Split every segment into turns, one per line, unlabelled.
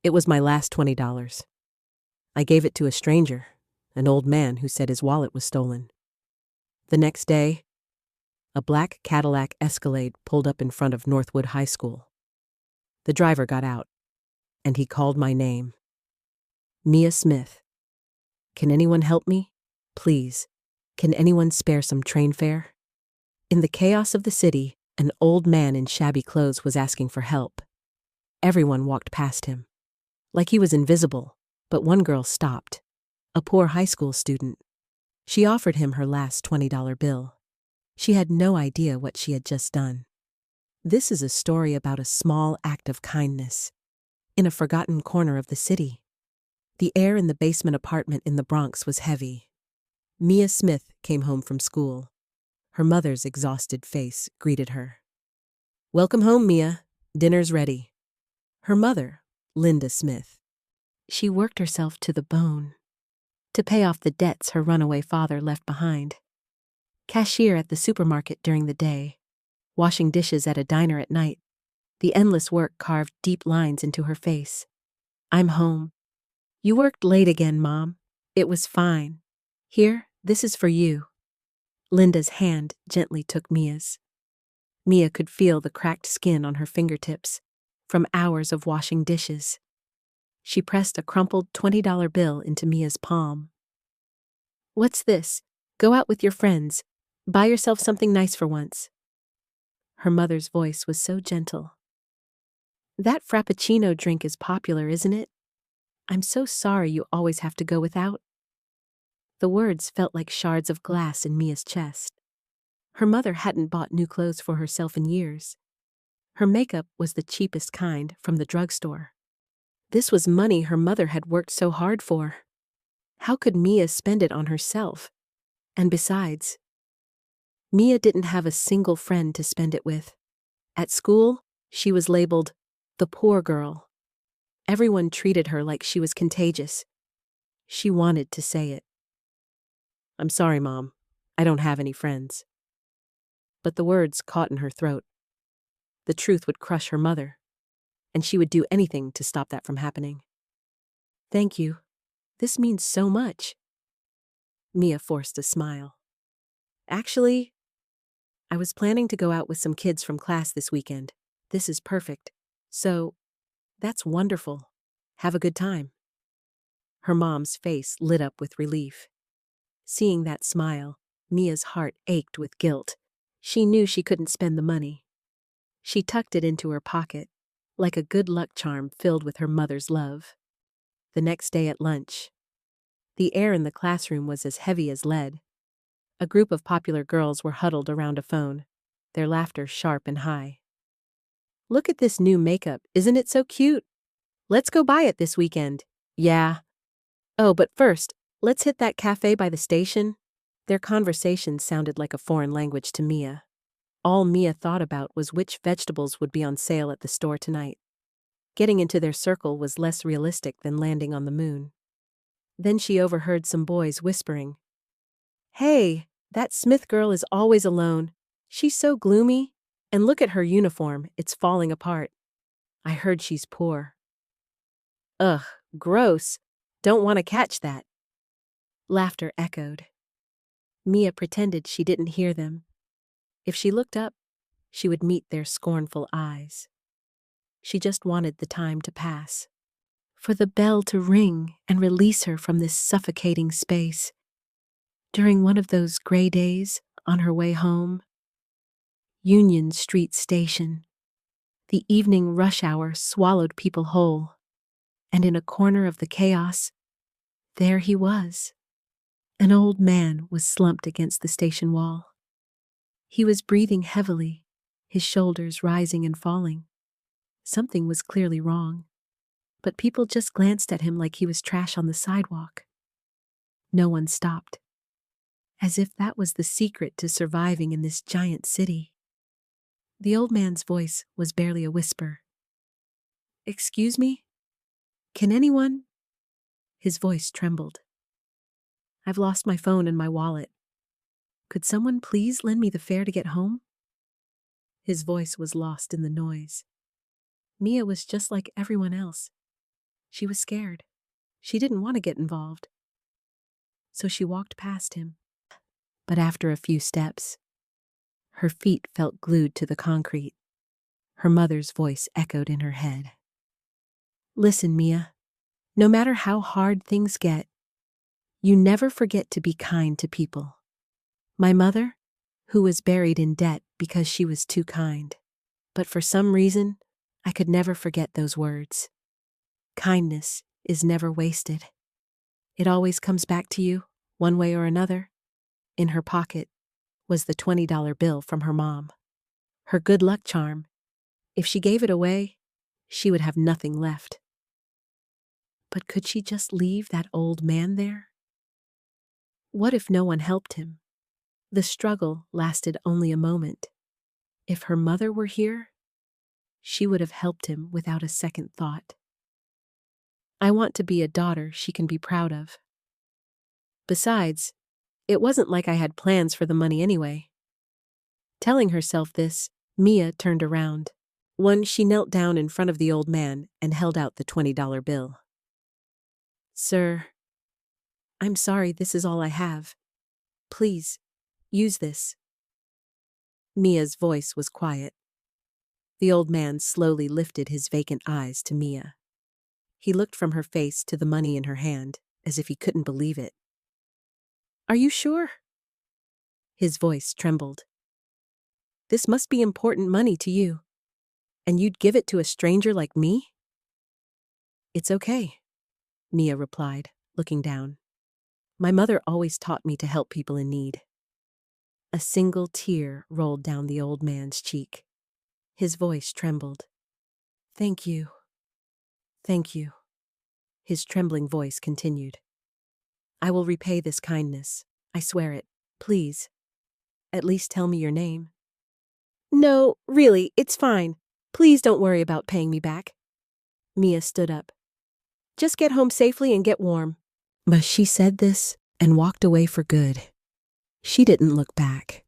It was my last $20. I gave it to a stranger, an old man who said his wallet was stolen. The next day, a black Cadillac Escalade pulled up in front of Northwood High School. The driver got out, and he called my name. Mia Smith. Can anyone help me? Please. Can anyone spare some train fare? In the chaos of the city, an old man in shabby clothes was asking for help. Everyone walked past him, like he was invisible, but one girl stopped, a poor high school student. She offered him her last $20 bill. She had no idea what she had just done. This is a story about a small act of kindness in a forgotten corner of the city. The air in the basement apartment in the Bronx was heavy. Mia Smith came home from school. Her mother's exhausted face greeted her. "Welcome home, Mia. Dinner's ready." Her mother, Linda Smith. She worked herself to the bone to pay off the debts her runaway father left behind. Cashier at the supermarket during the day, washing dishes at a diner at night. The endless work carved deep lines into her face. "I'm home." "You worked late again, Mom." "It was fine. Here, this is for you." Linda's hand gently took Mia's. Mia could feel the cracked skin on her fingertips from hours of washing dishes. She pressed a crumpled $20 bill into Mia's palm. "What's this? Go out with your friends. Buy yourself something nice for once." Her mother's voice was so gentle. "That Frappuccino drink is popular, isn't it? I'm so sorry you always have to go without." The words felt like shards of glass in Mia's chest. Her mother hadn't bought new clothes for herself in years. Her makeup was the cheapest kind from the drugstore. This was money her mother had worked so hard for. How could Mia spend it on herself? And besides, Mia didn't have a single friend to spend it with. At school, she was labeled the poor girl. Everyone treated her like she was contagious. She wanted to say it. "I'm sorry, Mom. I don't have any friends." But the words caught in her throat. The truth would crush her mother, and she would do anything to stop that from happening. "Thank you. This means so much." Mia forced a smile. "Actually, I was planning to go out with some kids from class this weekend. This is perfect. So, that's wonderful. Have a good time." Her mom's face lit up with relief. Seeing that smile, Mia's heart ached with guilt. She knew she couldn't spend the money. She tucked it into her pocket, like a good luck charm filled with her mother's love. The next day at lunch, the air in the classroom was as heavy as lead. A group of popular girls were huddled around a phone, their laughter sharp and high. "Look at this new makeup, isn't it so cute? Let's go buy it this weekend." "Yeah. Oh, but first, let's hit that cafe by the station." Their conversation sounded like a foreign language to Mia. All Mia thought about was which vegetables would be on sale at the store tonight. Getting into their circle was less realistic than landing on the moon. Then she overheard some boys whispering, "Hey, that Smith girl is always alone. She's so gloomy. And look at her uniform, it's falling apart. I heard she's poor." "Ugh, gross. Don't want to catch that." Laughter echoed. Mia pretended she didn't hear them. If she looked up, she would meet their scornful eyes. She just wanted the time to pass, for the bell to ring and release her from this suffocating space. During one of those gray days on her way home, Union Street Station, the evening rush hour swallowed people whole, and in a corner of the chaos, there he was. An old man was slumped against the station wall. He was breathing heavily, his shoulders rising and falling. Something was clearly wrong, but people just glanced at him like he was trash on the sidewalk. No one stopped, as if that was the secret to surviving in this giant city. The old man's voice was barely a whisper. "Excuse me? Can anyone?" His voice trembled. "I've lost my phone and my wallet. Could someone please lend me the fare to get home?" His voice was lost in the noise. Mia was just like everyone else. She was scared. She didn't want to get involved. So she walked past him. But after a few steps, her feet felt glued to the concrete. Her mother's voice echoed in her head. Listen, Mia, no matter how hard things get, you never forget to be kind to people. My mother, who was buried in debt because she was too kind. But for some reason, I could never forget those words. Kindness is never wasted. It always comes back to you, one way or another. In her pocket was the $20 bill from her mom. Her good luck charm. If she gave it away, she would have nothing left. But could she just leave that old man there? What if no one helped him? The struggle lasted only a moment. If her mother were here, she would have helped him without a second thought. I want to be a daughter she can be proud of. Besides, it wasn't like I had plans for the money anyway. Telling herself this, Mia turned around. She knelt down in front of the old man and held out the $20 bill. Sir, I'm sorry, this is all I have. Please, use this. Mia's voice was quiet. The old man slowly lifted his vacant eyes to Mia. He looked from her face to the money in her hand, as if he couldn't believe it. Are you sure? His voice trembled. This must be important money to you, and you'd give it to a stranger like me? It's okay, Mia replied, looking down. My mother always taught me to help people in need. A single tear rolled down the old man's cheek. His voice trembled. Thank you. Thank you. His trembling voice continued. I will repay this kindness. I swear it. Please. At least tell me your name. No, really, it's fine. Please don't worry about paying me back. Mia stood up. Just get home safely and get warm. But she said this and walked away for good. She didn't look back,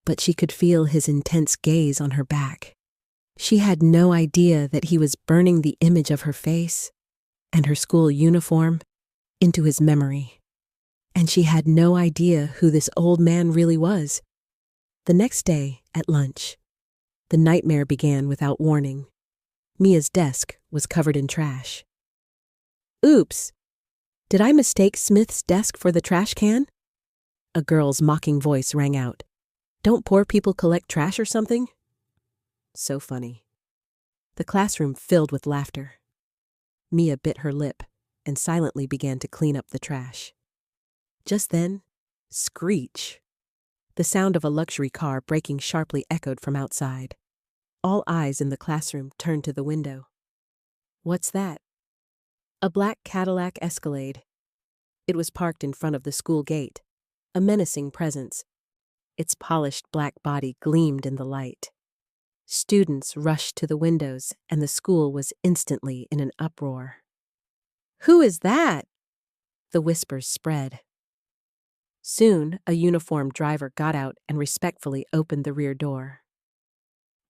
but she could feel his intense gaze on her back. She had no idea that he was burning the image of her face and her school uniform into his memory. And she had no idea who this old man really was. The next day, at lunch, the nightmare began without warning. Mia's desk was covered in trash. Oops! Did I mistake Smith's desk for the trash can? A girl's mocking voice rang out. Don't poor people collect trash or something? So funny. The classroom filled with laughter. Mia bit her lip and silently began to clean up the trash. Just then, screech! The sound of a luxury car braking sharply echoed from outside. All eyes in the classroom turned to the window. What's that? A black Cadillac Escalade. It was parked in front of the school gate, a menacing presence. Its polished black body gleamed in the light. Students rushed to the windows, and the school was instantly in an uproar. Who is that? The whispers spread. Soon, a uniformed driver got out and respectfully opened the rear door.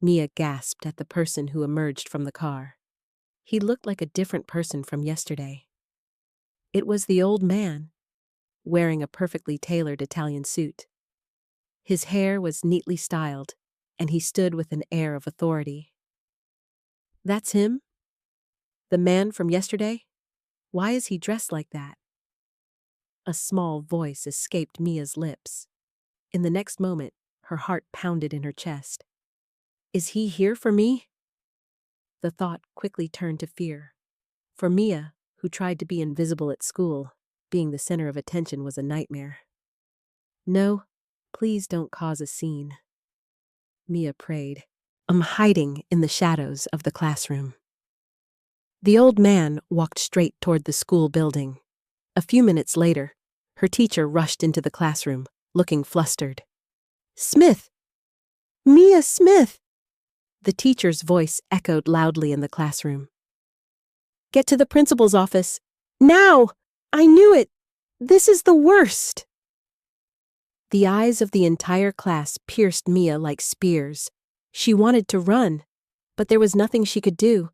Mia gasped at the person who emerged from the car. He looked like a different person from yesterday. It was the old man, wearing a perfectly tailored Italian suit. His hair was neatly styled, and he stood with an air of authority. That's him? The man from yesterday? Why is he dressed like that? A small voice escaped Mia's lips. In the next moment, her heart pounded in her chest. Is he here for me? The thought quickly turned to fear. For Mia, who tried to be invisible at school, being the center of attention was a nightmare. No, please don't cause a scene. Mia prayed. I'm hiding in the shadows of the classroom. The old man walked straight toward the school building. A few minutes later, her teacher rushed into the classroom, looking flustered. Smith! Mia Smith! The teacher's voice echoed loudly in the classroom. Get to the principal's office. Now! I knew it! This is the worst! The eyes of the entire class pierced Mia like spears. She wanted to run, but there was nothing she could do.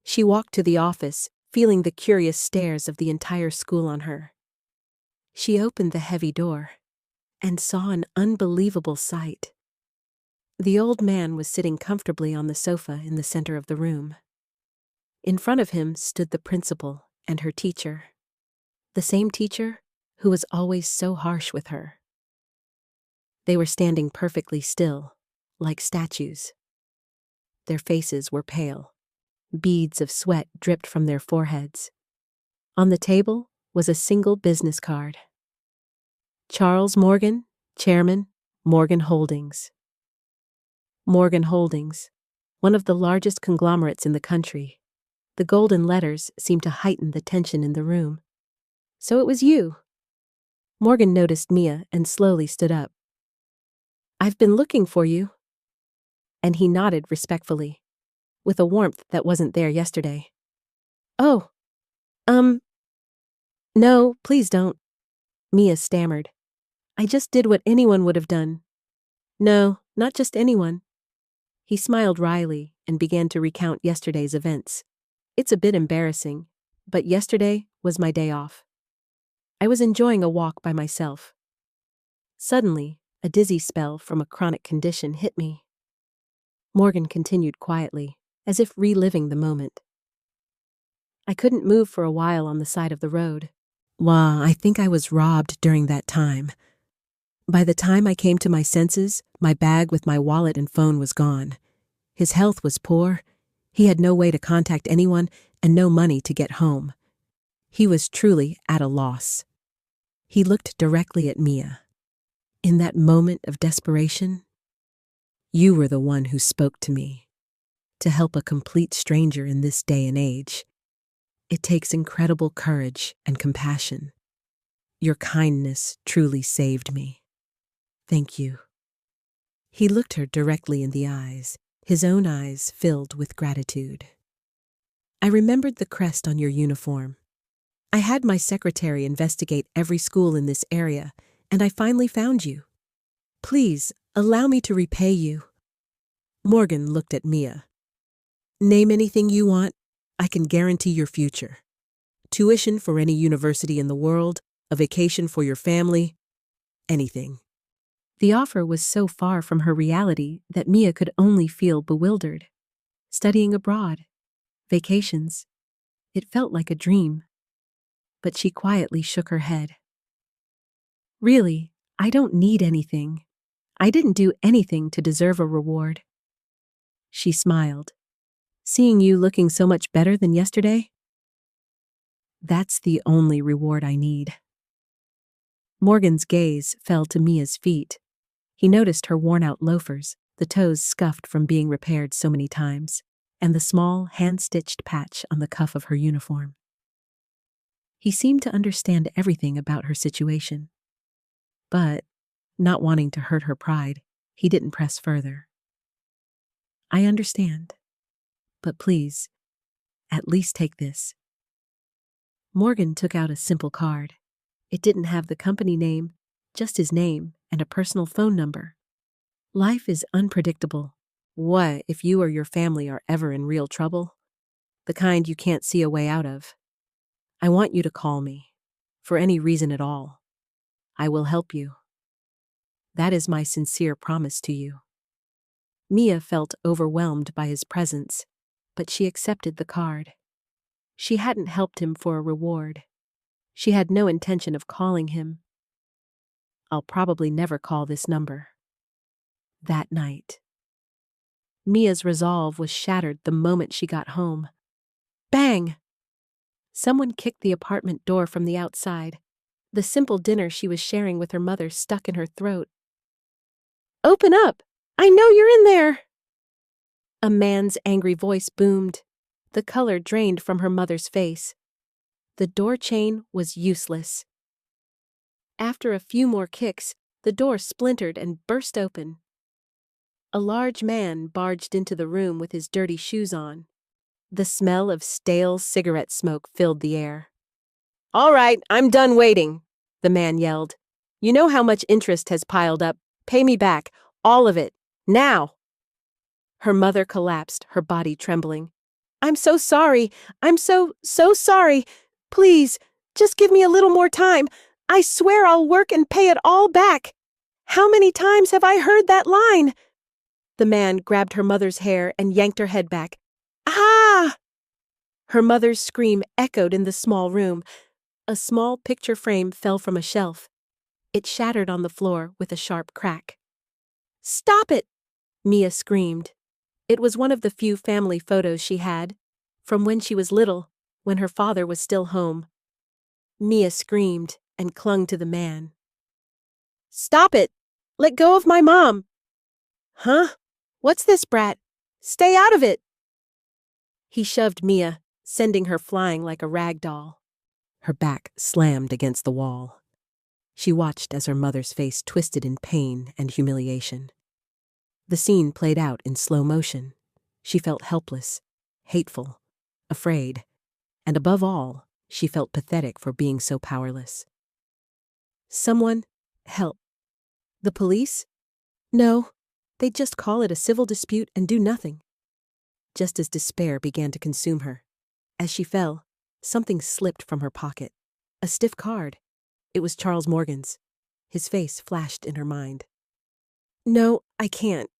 She walked to the office, feeling the curious stares of the entire school on her. She opened the heavy door and saw an unbelievable sight. The old man was sitting comfortably on the sofa in the center of the room. In front of him stood the principal and her teacher, the same teacher who was always so harsh with her. They were standing perfectly still, like statues. Their faces were pale. Beads of sweat dripped from their foreheads. On the table was a single business card. Charles Morgan, Chairman, Morgan Holdings. Morgan Holdings, one of the largest conglomerates in the country. The golden letters seemed to heighten the tension in the room. So it was you. Morgan noticed Mia and slowly stood up. I've been looking for you. And he nodded respectfully, with a warmth that wasn't there yesterday. Oh, no, please don't. Mia stammered. I just did what anyone would have done. No, not just anyone. He smiled wryly and began to recount yesterday's events. It's a bit embarrassing, but yesterday was my day off. I was enjoying a walk by myself. Suddenly, a dizzy spell from a chronic condition hit me. Morgan continued quietly, as if reliving the moment. I couldn't move for a while on the side of the road. Well, I think I was robbed during that time. By the time I came to my senses, my bag with my wallet and phone was gone. His health was poor. He had no way to contact anyone and no money to get home. He was truly at a loss. He looked directly at Mia. In that moment of desperation, you were the one who spoke to me. To help a complete stranger in this day and age, it takes incredible courage and compassion. Your kindness truly saved me. Thank you. He looked her directly in the eyes, his own eyes filled with gratitude. I remembered the crest on your uniform. I had my secretary investigate every school in this area, and I finally found you. Please, allow me to repay you. Morgan looked at Mia. Name anything you want. I can guarantee your future. Tuition for any university in the world, a vacation for your family, anything. The offer was so far from her reality that Mia could only feel bewildered. Studying abroad, vacations. It felt like a dream. But she quietly shook her head. Really, I don't need anything. I didn't do anything to deserve a reward. She smiled. Seeing you looking so much better than yesterday? That's the only reward I need. Morgan's gaze fell to Mia's feet. He noticed her worn-out loafers, the toes scuffed from being repaired so many times, and the small, hand-stitched patch on the cuff of her uniform. He seemed to understand everything about her situation. But, not wanting to hurt her pride, he didn't press further. I understand. But please, at least take this. Morgan took out a simple card. It didn't have the company name, just his name and a personal phone number. Life is unpredictable. What if you or your family are ever in real trouble? The kind you can't see a way out of. I want you to call me, for any reason at all. I will help you. That is my sincere promise to you. Mia felt overwhelmed by his presence, but she accepted the card. She hadn't helped him for a reward. She had no intention of calling him. I'll probably never call this number. That night. Mia's resolve was shattered the moment she got home. Bang! Someone kicked the apartment door from the outside. The simple dinner she was sharing with her mother stuck in her throat. Open up! I know you're in there! A man's angry voice boomed. The color drained from her mother's face. The door chain was useless. After a few more kicks, the door splintered and burst open. A large man barged into the room with his dirty shoes on. The smell of stale cigarette smoke filled the air. All right, I'm done waiting, the man yelled. You know how much interest has piled up. Pay me back, all of it, now. Her mother collapsed, her body trembling. I'm so sorry. I'm so sorry. Please, just give me a little more time. I swear I'll work and pay it all back. How many times have I heard that line? The man grabbed her mother's hair and yanked her head back. Ah! Her mother's scream echoed in the small room. A small picture frame fell from a shelf. It shattered on the floor with a sharp crack. Stop it! Mia screamed. It was one of the few family photos she had, from when she was little, when her father was still home. Mia screamed and clung to the man. Stop it! Let go of my mom! Huh? What's this, brat? Stay out of it! He shoved Mia, sending her flying like a rag doll. Her back slammed against the wall. She watched as her mother's face twisted in pain and humiliation. The scene played out in slow motion. She felt helpless, hateful, afraid, and above all, she felt pathetic for being so powerless. Someone, help. The police? No, they'd just call it a civil dispute and do nothing. Just as despair began to consume her, as she fell, something slipped from her pocket. A stiff card. It was Charles Morgan's. His face flashed in her mind. No, I can't.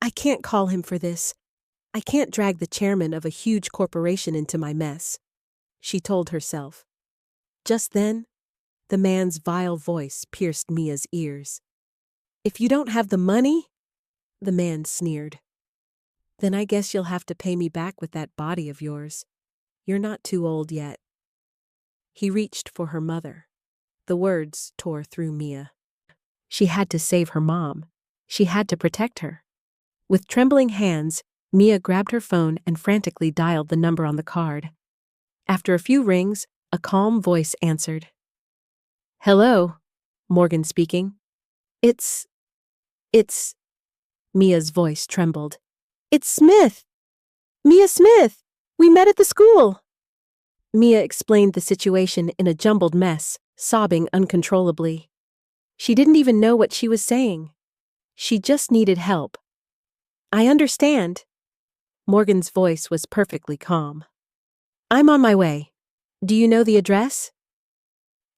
I can't call him for this. I can't drag the chairman of a huge corporation into my mess, she told herself. Just then, the man's vile voice pierced Mia's ears. If you don't have the money, the man sneered. Then I guess you'll have to pay me back with that body of yours. You're not too old yet. He reached for her mother. The words tore through Mia. She had to save her mom. She had to protect her. With trembling hands, Mia grabbed her phone and frantically dialed the number on the card. After a few rings, a calm voice answered. Hello, Morgan speaking. It's... Mia's voice trembled. It's Smith! Mia Smith! We met at the school! Mia explained the situation in a jumbled mess, sobbing uncontrollably. She didn't even know what she was saying. She just needed help. I understand. Morgan's voice was perfectly calm. I'm on my way. Do you know the address?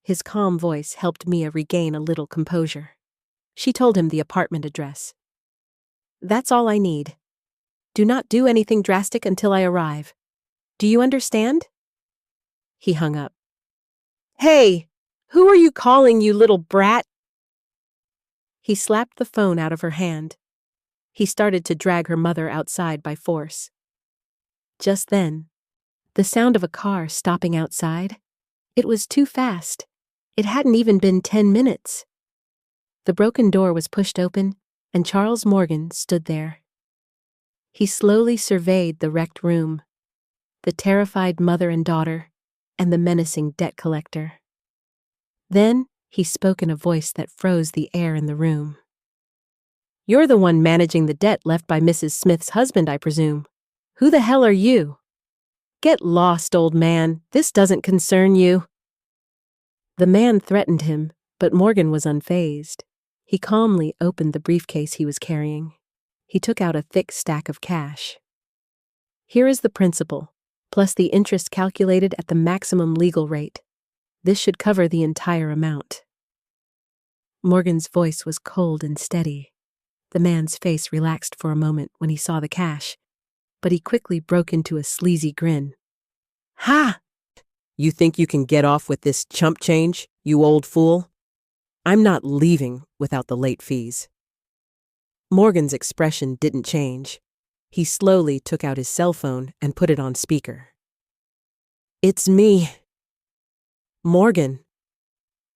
His calm voice helped Mia regain a little composure. She told him the apartment address. That's all I need. Do not do anything drastic until I arrive. Do you understand? He hung up. Hey, who are you calling, you little brat? He slapped the phone out of her hand. He started to drag her mother outside by force. Just then, the sound of a car stopping outside. It was too fast. It hadn't even been 10 minutes. The broken door was pushed open, and Charles Morgan stood there. He slowly surveyed the wrecked room, the terrified mother and daughter, and the menacing debt collector. Then he spoke in a voice that froze the air in the room. You're the one managing the debt left by Mrs. Smith's husband, I presume. Who the hell are you? Get lost, old man. This doesn't concern you. The man threatened him, but Morgan was unfazed. He calmly opened the briefcase he was carrying. He took out a thick stack of cash. Here is the principal, plus the interest calculated at the maximum legal rate. This should cover the entire amount. Morgan's voice was cold and steady. The man's face relaxed for a moment when he saw the cash, but he quickly broke into a sleazy grin. Ha! You think you can get off with this chump change, you old fool? I'm not leaving without the late fees. Morgan's expression didn't change. He slowly took out his cell phone and put it on speaker. It's me. Morgan.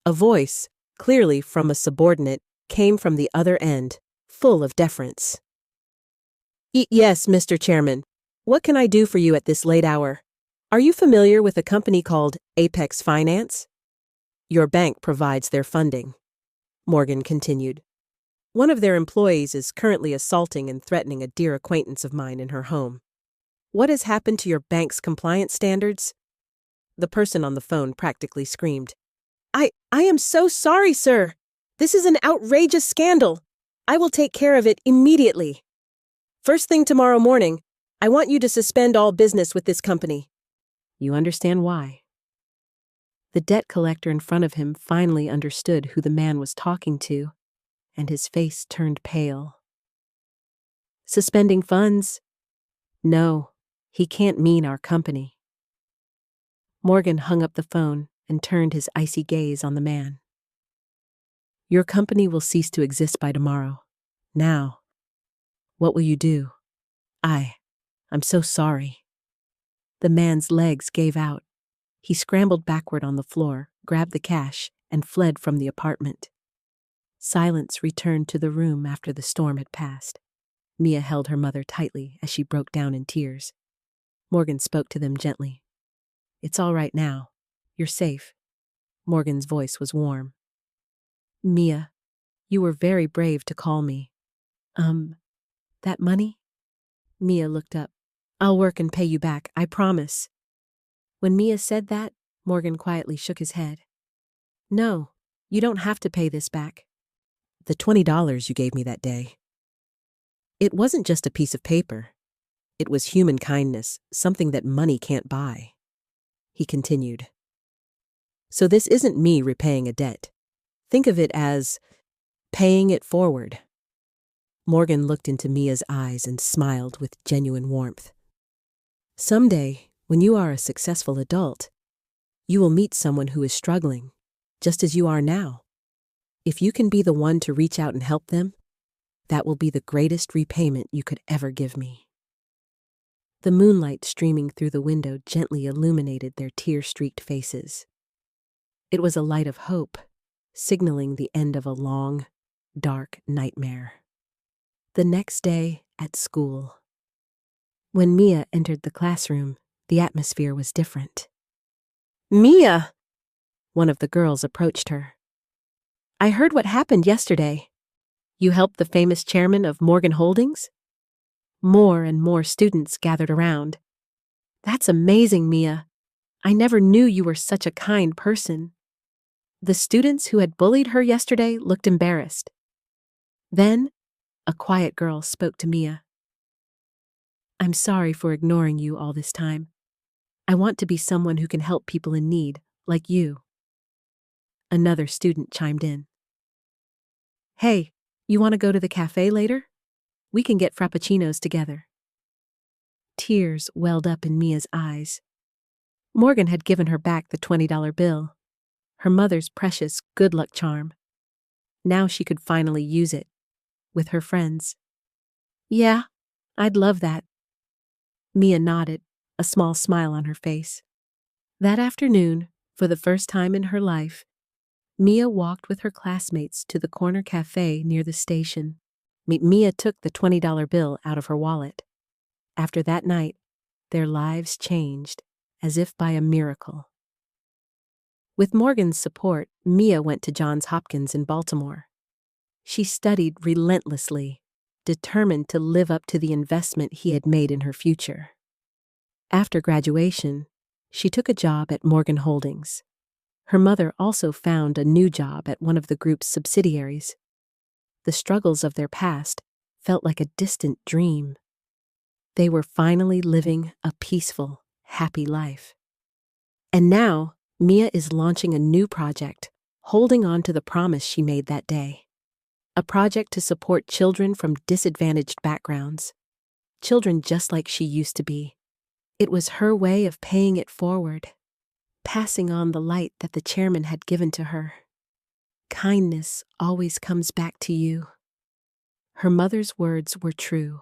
A voice, clearly from a subordinate, came from the other end, full of deference. Yes, Mr. Chairman. What can I do for you at this late hour? Are you familiar with a company called Apex Finance? Your bank provides their funding, Morgan continued. One of their employees is currently assaulting and threatening a dear acquaintance of mine in her home. What has happened to your bank's compliance standards? The person on the phone practically screamed. I am so sorry, sir. This is an outrageous scandal. I will take care of it immediately. First thing tomorrow morning, I want you to suspend all business with this company. You understand why? The debt collector in front of him finally understood who the man was talking to, and his face turned pale. Suspending funds? No, he can't mean our company. Morgan hung up the phone and turned his icy gaze on the man. Your company will cease to exist by tomorrow. Now, what will you do? I'm so sorry. The man's legs gave out. He scrambled backward on the floor, grabbed the cash, and fled from the apartment. Silence returned to the room after the storm had passed. Mia held her mother tightly as she broke down in tears. Morgan spoke to them gently. It's all right now. You're safe. Morgan's voice was warm. Mia, you were very brave to call me. That money? Mia looked up. I'll work and pay you back, I promise. When Mia said that, Morgan quietly shook his head. No, you don't have to pay this back. The $20 you gave me that day. It wasn't just a piece of paper. It was human kindness, something that money can't buy. He continued. So this isn't me repaying a debt. Think of it as paying it forward. Morgan looked into Mia's eyes and smiled with genuine warmth. Someday, when you are a successful adult, you will meet someone who is struggling, just as you are now. If you can be the one to reach out and help them, that will be the greatest repayment you could ever give me. The moonlight streaming through the window gently illuminated their tear-streaked faces. It was a light of hope, signaling the end of a long, dark nightmare. The next day at school. When Mia entered the classroom, the atmosphere was different. Mia! One of the girls approached her. I heard what happened yesterday. You helped the famous chairman of Morgan Holdings? More and more students gathered around. That's amazing, Mia. I never knew you were such a kind person. The students who had bullied her yesterday looked embarrassed. Then, a quiet girl spoke to Mia. I'm sorry for ignoring you all this time. I want to be someone who can help people in need, like you. Another student chimed in. Hey, you want to go to the cafe later? We can get frappuccinos together. Tears welled up in Mia's eyes. Morgan had given her back the $20 bill, her mother's precious good luck charm. Now she could finally use it, with her friends. Yeah, I'd love that. Mia nodded, a small smile on her face. That afternoon, for the first time in her life, Mia walked with her classmates to the corner cafe near the station. Mia took the $20 bill out of her wallet. After that night, their lives changed, as if by a miracle. With Morgan's support, Mia went to Johns Hopkins in Baltimore. She studied relentlessly, determined to live up to the investment he had made in her future. After graduation, she took a job at Morgan Holdings. Her mother also found a new job at one of the group's subsidiaries. The struggles of their past felt like a distant dream. They were finally living a peaceful, happy life. And now, Mia is launching a new project, holding on to the promise she made that day. A project to support children from disadvantaged backgrounds. Children just like she used to be. It was her way of paying it forward, passing on the light that the chairman had given to her. Kindness always comes back to you. Her mother's words were true.